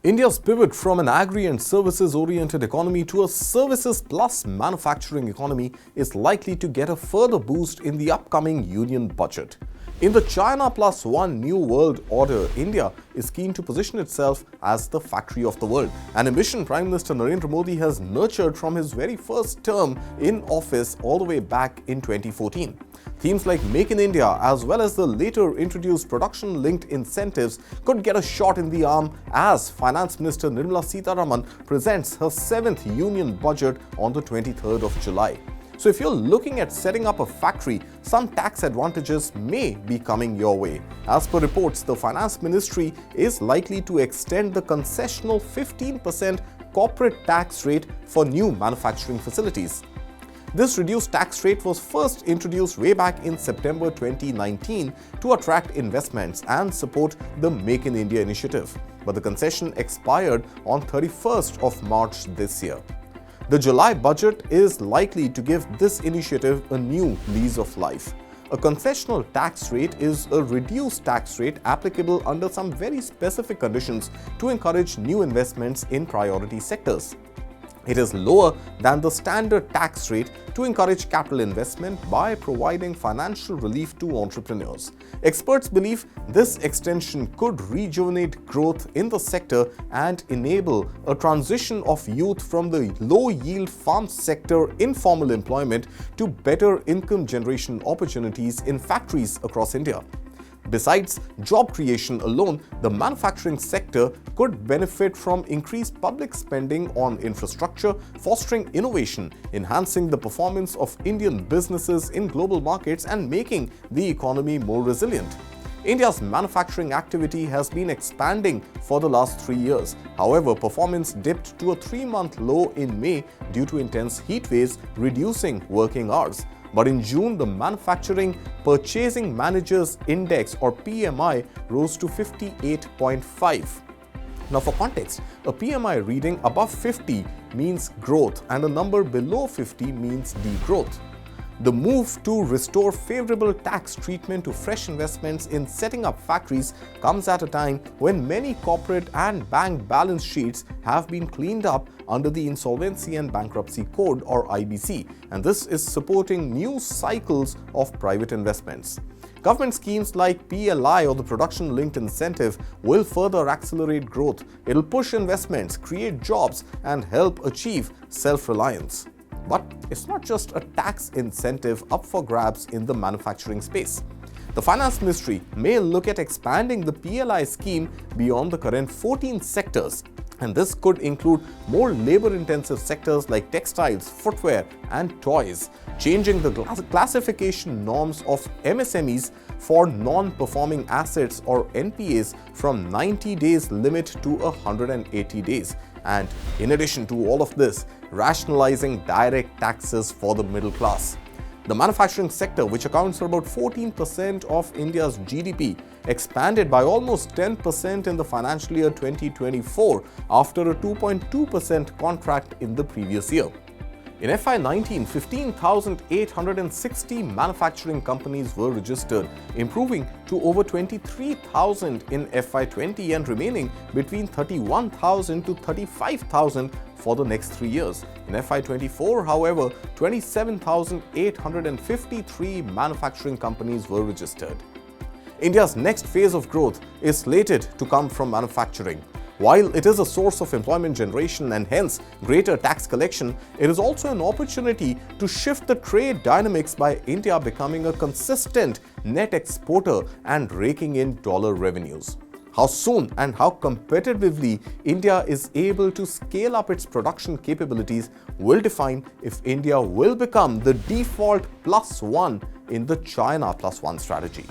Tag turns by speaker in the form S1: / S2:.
S1: India's pivot from an agri and services-oriented economy to a services plus manufacturing economy is likely to get a further boost in the upcoming union budget. In the China Plus One New World Order, India is keen to position itself as the factory of the world, an ambition Prime Minister Narendra Modi has nurtured from his very first term in office all the way back in 2014. Themes like Make in India as well as the later introduced production-linked incentives could get a shot in the arm as Finance Minister Nirmala Sitharaman presents her 7th union budget on the 23rd of July. So if you're looking at setting up a factory, some tax advantages may be coming your way. As per reports, the Finance Ministry is likely to extend the concessional 15% corporate tax rate for new manufacturing facilities. This reduced tax rate was first introduced way back in September 2019 to attract investments and support the Make in India initiative. But the concession expired on 31st of March this year. The July budget is likely to give this initiative a new lease of life. A concessional tax rate is a reduced tax rate applicable under some very specific conditions to encourage new investments in priority sectors. It is lower than the standard tax rate to encourage capital investment by providing financial relief to entrepreneurs. Experts believe this extension could rejuvenate growth in the sector and enable a transition of youth from the low-yield farm sector informal employment to better income generation opportunities in factories across India. Besides job creation alone, the manufacturing sector could benefit from increased public spending on infrastructure, fostering innovation, enhancing the performance of Indian businesses in global markets and making the economy more resilient. India's manufacturing activity has been expanding for the last 3 years. However, performance dipped to a 3-month low in May due to intense heat waves, reducing working hours. But in June, the Manufacturing Purchasing Managers Index or PMI rose to 58.5. Now for context, a PMI reading above 50 means growth and a number below 50 means degrowth. The move to restore favorable tax treatment to fresh investments in setting up factories comes at a time when many corporate and bank balance sheets have been cleaned up under the Insolvency and Bankruptcy Code or IBC, and this is supporting new cycles of private investments. Government schemes like PLI or the production-linked incentive will further accelerate growth. It'll push investments, create jobs, and help achieve self-reliance. But it's not just a tax incentive up for grabs in the manufacturing space. The Finance Ministry may look at expanding the PLI scheme beyond the current 14 sectors, and this could include more labor-intensive sectors like textiles, footwear, and toys, changing the classification norms of MSMEs for non-performing assets or NPAs from 90 days limit to 180 days. And in addition to all of this, rationalizing direct taxes for the middle class. The manufacturing sector, which accounts for about 14% of India's GDP, expanded by almost 10% in the financial year 2024 after a 2.2% contract in the previous year. In FY19, 15,860 manufacturing companies were registered, improving to over 23,000 in FY20 and remaining between 31,000 to 35,000 for the next 3 years. In FY24, however, 27,853 manufacturing companies were registered. India's next phase of growth is slated to come from manufacturing. While it is a source of employment generation and hence greater tax collection, it is also an opportunity to shift the trade dynamics by India becoming a consistent net exporter and raking in dollar revenues. How soon and how competitively India is able to scale up its production capabilities will define if India will become the default plus one in the China Plus One strategy.